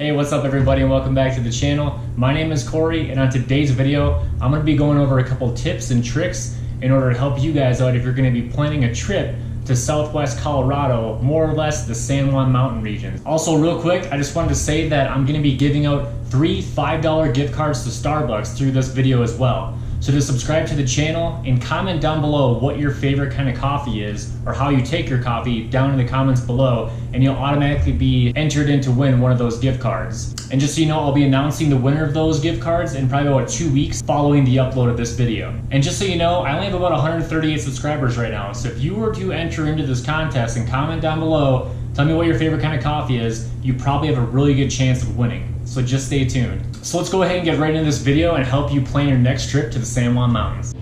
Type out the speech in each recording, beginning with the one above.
Hey, what's up everybody and welcome back to the channel. My name is Cory, and on today's video, I'm going to be going over a couple tips and tricks in order to help you guys out if you're going to be planning a trip to Southwest Colorado, more or less the San Juan mountain region. Also real quick, I just wanted to say that I'm going to be giving out 3 $5 gift cards to Starbucks through this video as well. So just subscribe to the channel and comment down below what your favorite kind of coffee is or how you take your coffee down in the comments below, and you'll automatically be entered in to win one of those gift cards. And just so you know, I'll be announcing the winner of those gift cards in probably about 2 weeks following the upload of this video. And just so you know, I only have about 138 subscribers right now. So if you were to enter into this contest and comment down below, tell me what your favorite kind of coffee is, you probably have a really good chance of winning. So just stay tuned. So let's go ahead and get right into this video and help you plan your next trip to the San Juan Mountains.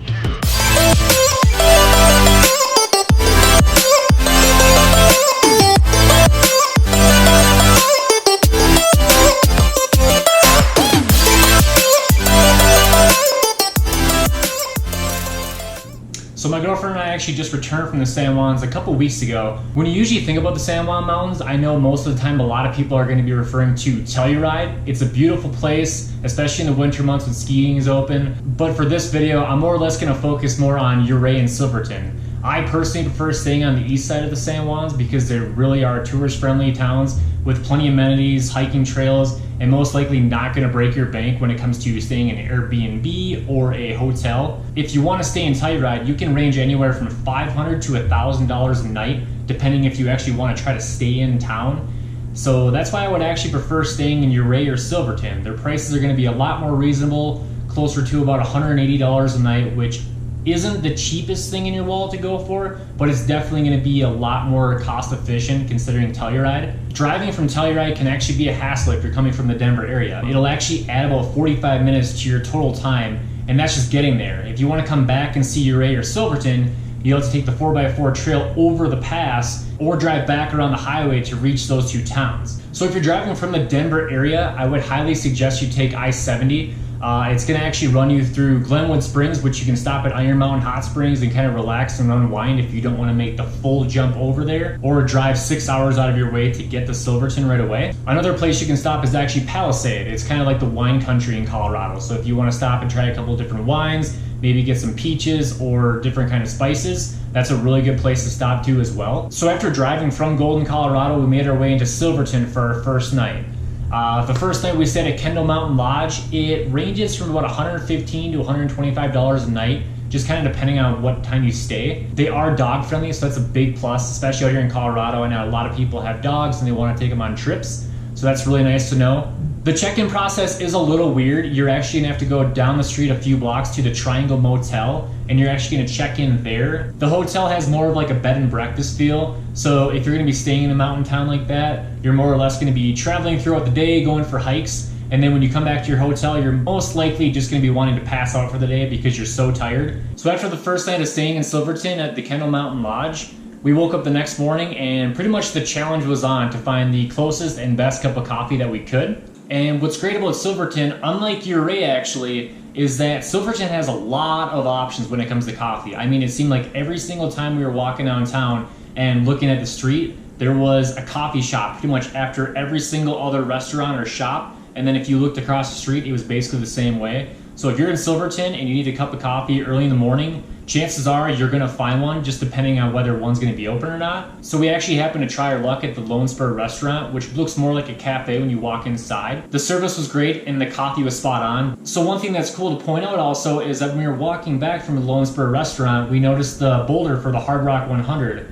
So my girlfriend and I actually just returned from the San Juans a couple weeks ago. When you usually think about the San Juan Mountains, I know most of the time a lot of people are going to be referring to Telluride. It's a beautiful place, especially in the winter months when skiing is open. But for this video, I'm more or less going to focus more on Ouray and Silverton. I personally prefer staying on the east side of the San Juans because they really are tourist-friendly towns with plenty of amenities, hiking trails, and most likely not going to break your bank when it comes to staying in an Airbnb or a hotel. If you want to stay in Telluride, you can range anywhere from $500 to $1,000 a night, depending if you actually want to try to stay in town. So that's why I would actually prefer staying in Ouray or Silverton. Their prices are going to be a lot more reasonable, closer to about $180 a night, which isn't the cheapest thing in your wallet to go for, but it's definitely going to be a lot more cost efficient considering Telluride. Driving from Telluride can actually be a hassle if you're coming from the Denver area. It'll actually add about 45 minutes to your total time, and that's just getting there. If you want to come back and see Ouray or Silverton, you'll have to take the 4x4 trail over the pass or drive back around the highway to reach those two towns. So if you're driving from the Denver area, I would highly suggest you take I-70. It's going to actually run you through Glenwood Springs, which you can stop at Iron Mountain Hot Springs and kind of relax and unwind if you don't want to make the full jump over there, or drive 6 hours out of your way to get to Silverton right away. Another place you can stop is actually Palisade. It's kind of like the wine country in Colorado. So if you want to stop and try a couple different wines, maybe get some peaches or different kind of spices, that's a really good place to stop to as well. So after driving from Golden, Colorado, we made our way into Silverton for our first night. The first night we stayed at Kendall Mountain Lodge. It ranges from about $115 to $125 a night, just kind of depending on what time you stay. They are dog friendly, so that's a big plus, especially out here in Colorado. I know a lot of people have dogs and they want to take them on trips, so that's really nice to know. The check-in process is a little weird. You're actually gonna have to go down the street a few blocks to the Triangle Motel, and you're actually gonna check in there. The hotel has more of like a bed and breakfast feel, so if you're gonna be staying in a mountain town like that, you're more or less gonna be traveling throughout the day, going for hikes, and then when you come back to your hotel, you're most likely just gonna be wanting to pass out for the day because you're so tired. So after the first night of staying in Silverton at the Kendall Mountain Lodge, we woke up the next morning and pretty much the challenge was on to find the closest and best cup of coffee that we could. And what's great about Silverton, unlike Ouray actually, is that Silverton has a lot of options when it comes to coffee. I mean, it seemed like every single time we were walking downtown and looking at the street, there was a coffee shop pretty much after every single other restaurant or shop. And then if you looked across the street, it was basically the same way. So if you're in Silverton and you need a cup of coffee early in the morning, chances are you're gonna find one, just depending on whether one's gonna be open or not. So we actually happened to try our luck at the Lone Spur restaurant, which looks more like a cafe when you walk inside. The service was great and the coffee was spot on. So one thing that's cool to point out also is that when we were walking back from the Lone Spur restaurant, we noticed the boulder for the Hard Rock 100.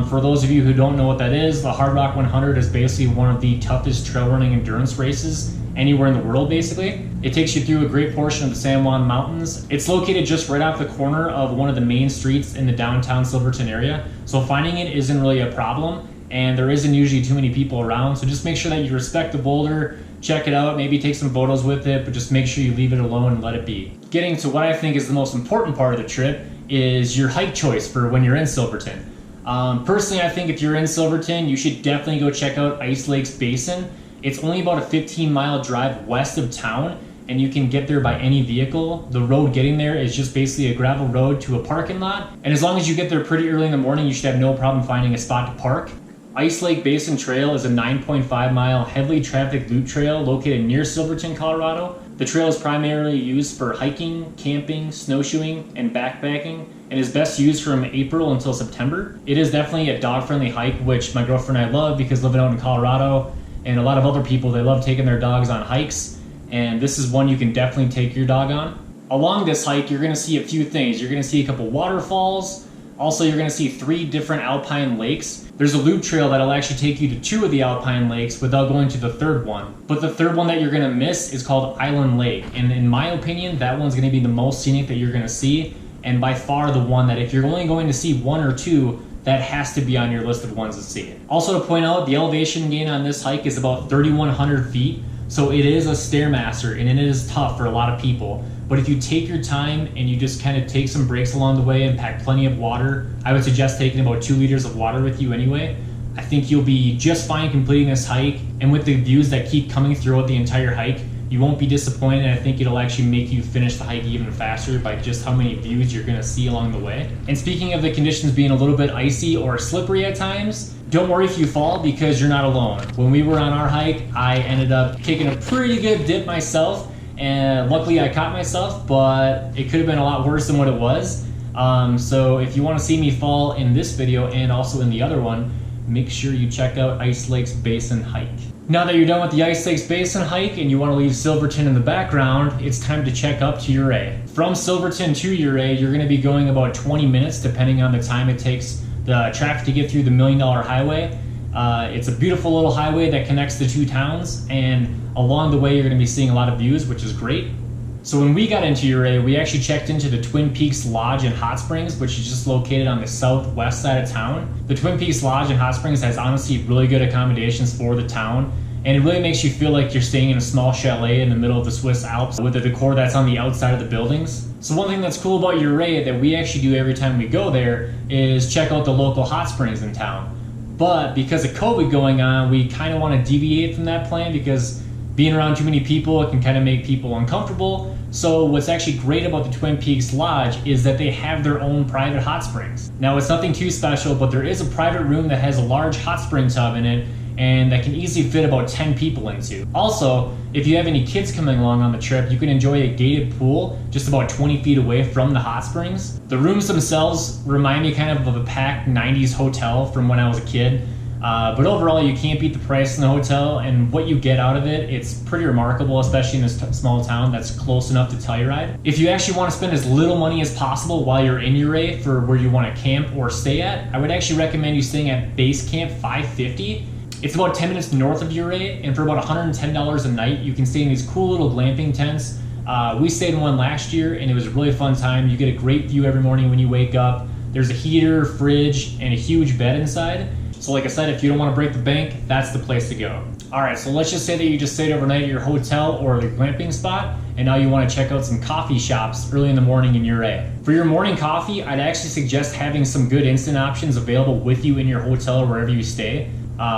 For those of you who don't know what that is, the Hard Rock 100 is basically one of the toughest trail running endurance races anywhere in the world basically. It takes you through a great portion of the San Juan Mountains. It's located just right off the corner of one of the main streets in the downtown Silverton area, so finding it isn't really a problem, and there isn't usually too many people around, so just make sure that you respect the boulder, check it out, maybe take some photos with it, but just make sure you leave it alone and let it be. Getting to what I think is the most important part of the trip is your hike choice for when you're in Silverton. Personally, I think if you're in Silverton, you should definitely go check out Ice Lake's Basin. It's only about a 15-mile drive west of town, and you can get there by any vehicle. The road getting there is just basically a gravel road to a parking lot, and as long as you get there pretty early in the morning, you should have no problem finding a spot to park. Ice Lake Basin Trail is a 9.5 mile heavily trafficked loop trail located near Silverton, Colorado. The trail is primarily used for hiking, camping, snowshoeing, and backpacking, and is best used from April until September. It is definitely a dog-friendly hike, which my girlfriend and I love because living out in Colorado, and a lot of other people, they love taking their dogs on hikes, and this is one you can definitely take your dog on. Along this hike, you're going to see a few things. You're going to see a couple waterfalls. Also, you're going to see 3 different alpine lakes. There's a loop trail that'll actually take you to 2 of the alpine lakes without going to the 3rd one. But the 3rd one that you're going to miss is called Island Lake. And in my opinion, that one's going to be the most scenic that you're going to see. And by far the one that if you're only going to see 1 or 2, that has to be on your list of ones to see. Also to point out, the elevation gain on this hike is about 3,100 feet. So it is a Stairmaster and it is tough for a lot of people. But if you take your time and you just kind of take some breaks along the way and pack plenty of water, I would suggest taking about 2 liters of water with you anyway. I think you'll be just fine completing this hike, and with the views that keep coming throughout the entire hike, you won't be disappointed, and I think it'll actually make you finish the hike even faster by just how many views you're gonna see along the way. And speaking of the conditions being a little bit icy or slippery at times, don't worry if you fall because you're not alone. When we were on our hike, I ended up taking a pretty good dip myself, and luckily I caught myself, but it could have been a lot worse than what it was. So if you want to see me fall in this video and also in the other one, make sure you check out Ice Lakes Basin hike. Now that you're done with the Ice Lakes Basin hike and you want to leave Silverton in the background, it's time to check up to Ouray. From Silverton to Ouray, you're going to be going about 20 minutes depending on the time it takes the traffic to get through the $1 Million Highway. It's a beautiful little highway that connects the 2 towns, and along the way you're going to be seeing a lot of views, which is great. So when we got into Ouray, we actually checked into the Twin Peaks Lodge in Hot Springs, which is just located on the southwest side of town. The Twin Peaks Lodge in Hot Springs has honestly really good accommodations for the town, and it really makes you feel like you're staying in a small chalet in the middle of the Swiss Alps with the decor that's on the outside of the buildings. So one thing that's cool about Ouray that we actually do every time we go there is check out the local hot springs in town. But because of COVID going on, we kind of want to deviate from that plan because being around too many people, it can kind of make people uncomfortable. So what's actually great about the Twin Peaks Lodge is that they have their own private hot springs. Now it's nothing too special, but there is a private room that has a large hot spring tub in it and that can easily fit about 10 people into. Also, if you have any kids coming along on the trip, you can enjoy a gated pool just about 20 feet away from the hot springs. The rooms themselves remind me kind of a packed 90s hotel from when I was a kid. But overall, you can't beat the price in the hotel, and what you get out of it, it's pretty remarkable, especially in this small town that's close enough to Telluride. If you actually want to spend as little money as possible while you're in Ouray for where you want to camp or stay at, I would actually recommend you staying at Base Camp 550. It's about 10 minutes north of Ouray, and for about $110 a night, you can stay in these cool little glamping tents. We stayed in one last year, and it was a really fun time. You get a great view every morning when you wake up. There's a heater, fridge, and a huge bed inside. So like I said, if you don't want to break the bank, that's the place to go. Alright, so let's just say that you just stayed overnight at your hotel or the glamping spot, and now you want to check out some coffee shops early in the morning in Ouray. For your morning coffee, I'd actually suggest having some good instant options available with you in your hotel or wherever you stay.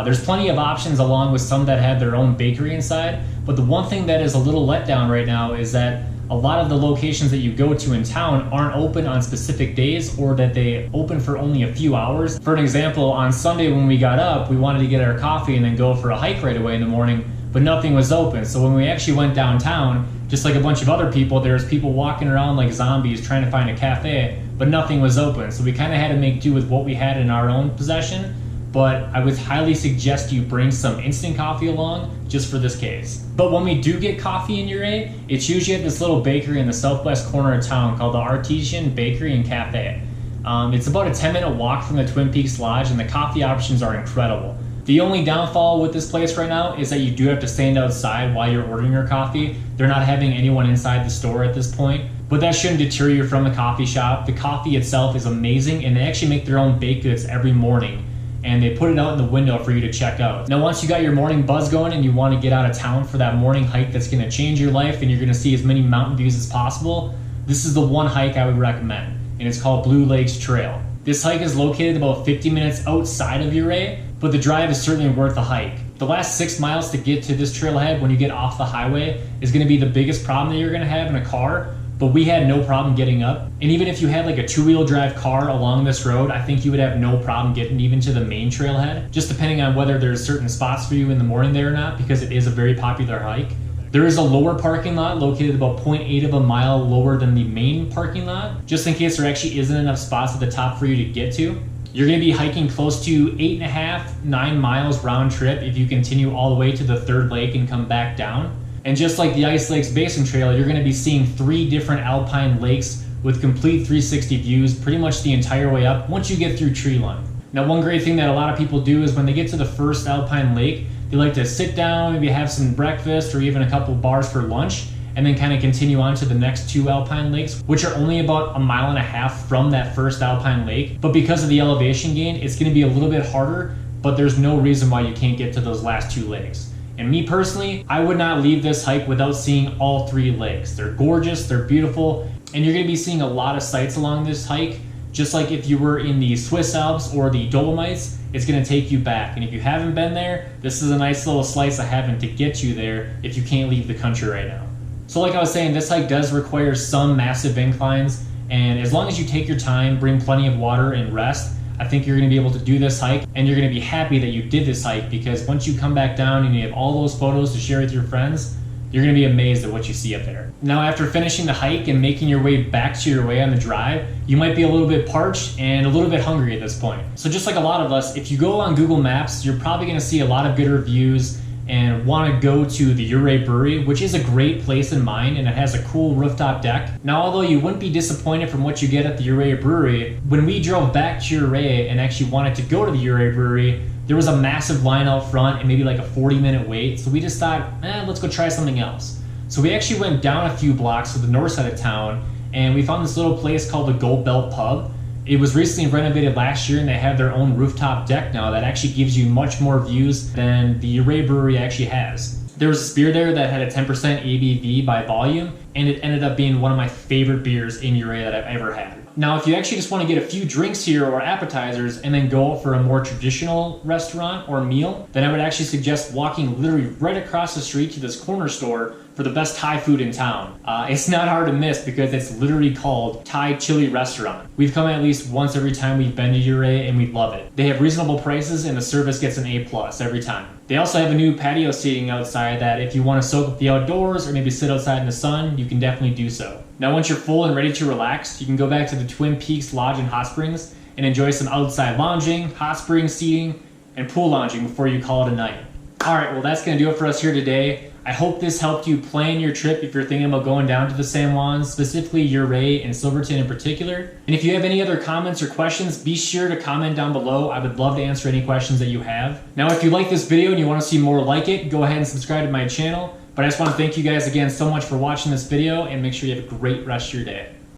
There's plenty of options along with some that have their own bakery inside, but the one thing that is a little letdown right now is that a lot of the locations that you go to in town aren't open on specific days, or that they open for only a few hours. For an example, on Sunday when we got up, we wanted to get our coffee and then go for a hike right away in the morning, but nothing was open. So when we actually went downtown, just like a bunch of other people, there's people walking around like zombies trying to find a cafe, but nothing was open. So we kind of had to make do with what we had in our own possession. But I would highly suggest you bring some instant coffee along just for this case. But when we do get coffee in Ouray, it's usually at this little bakery in the southwest corner of town called the Artesian Bakery and Cafe. It's about a 10-minute walk from the Twin Peaks Lodge, and the coffee options are incredible. The only downfall with this place right now is that you do have to stand outside while you're ordering your coffee. They're not having anyone inside the store at this point, but that shouldn't deter you from the coffee shop. The coffee itself is amazing, and they actually make their own baked goods every morning, and they put it out in the window for you to check out. Now once you got your morning buzz going and you want to get out of town for that morning hike that's going to change your life and you're going to see as many mountain views as possible, this is the one hike I would recommend, and it's called Blue Lakes Trail. This hike is located about 50 minutes outside of Ouray, but the drive is certainly worth the hike. The last 6 miles to get to this trailhead when you get off the highway is going to be the biggest problem that you're going to have in a car, but we had no problem getting up. And even if you had like a 2-wheel drive car along this road, I think you would have no problem getting even to the main trailhead, just depending on whether there's certain spots for you in the morning there or not, because it is a very popular hike. There is a lower parking lot located about 0.8 of a mile lower than the main parking lot, just in case there actually isn't enough spots at the top for you to get to. You're going to be hiking close to 8.5, 9 miles round trip if you continue all the way to the third lake and come back down. And just like the Ice Lakes Basin Trail, you're going to be seeing 3 different alpine lakes with complete 360 views pretty much the entire way up once you get through tree line. Now, one great thing that a lot of people do is when they get to the first alpine lake, they like to sit down, maybe have some breakfast or even a couple bars for lunch, and then kind of continue on to the next 2 alpine lakes, which are only about 1.5 miles from that first alpine lake. But because of the elevation gain, it's going to be a little bit harder, but there's no reason why you can't get to those last 2 lakes. And me personally, I would not leave this hike without seeing all 3 lakes. They're gorgeous, they're beautiful, and you're going to be seeing a lot of sights along this hike. Just like if you were in the Swiss Alps or the Dolomites, it's going to take you back. And if you haven't been there, this is a nice little slice of heaven to get you there if you can't leave the country right now. So like I was saying, this hike does require some massive inclines, and as long as you take your time, bring plenty of water and rest, I think you're going to be able to do this hike, and you're going to be happy that you did this hike, because once you come back down and you have all those photos to share with your friends, you're going to be amazed at what you see up there. Now, after finishing the hike and making your way back to your way on the drive, you might be a little bit parched and a little bit hungry at this point. So just like a lot of us, if you go on Google Maps, you're probably going to see a lot of good reviews and want to go to the Ouray Brewery, which is a great place in mind, and it has a cool rooftop deck. Now, although you wouldn't be disappointed from what you get at the Ouray Brewery, when we drove back to Ouray and actually wanted to go to the Ouray Brewery, there was a massive line out front and maybe like a 40-minute wait. So we just thought, let's go try something else. So we actually went down a few blocks to the north side of town, and we found this little place called the Gold Belt Pub. It was recently renovated last year, and they have their own rooftop deck now that actually gives you much more views than the Ouray Brewery actually has. There was this beer there that had a 10% ABV by volume, and it ended up being one of my favorite beers in Ouray that I've ever had. Now, if you actually just want to get a few drinks here or appetizers and then go out for a more traditional restaurant or meal, then I would actually suggest walking literally right across the street to this corner store for the best Thai food in town. It's not hard to miss because it's literally called Thai Chili Restaurant. We've come at least once every time we've been to Ouray, and we love it. They have reasonable prices, and the service gets an A+ every time. They also have a new patio seating outside that if you want to soak up the outdoors or maybe sit outside in the sun, you can definitely do so. Now, once you're full and ready to relax, you can go back to the Twin Peaks Lodge and Hot Springs and enjoy some outside lounging, hot spring seating, and pool lounging before you call it a night. Alright, well, that's going to do it for us here today. I hope this helped you plan your trip if you're thinking about going down to the San Juans, specifically Ouray and Silverton in particular. And if you have any other comments or questions, be sure to comment down below. I would love to answer any questions that you have. Now, if you like this video and you want to see more like it, go ahead and subscribe to my channel. But I just want to thank you guys again so much for watching this video, and make sure you have a great rest of your day.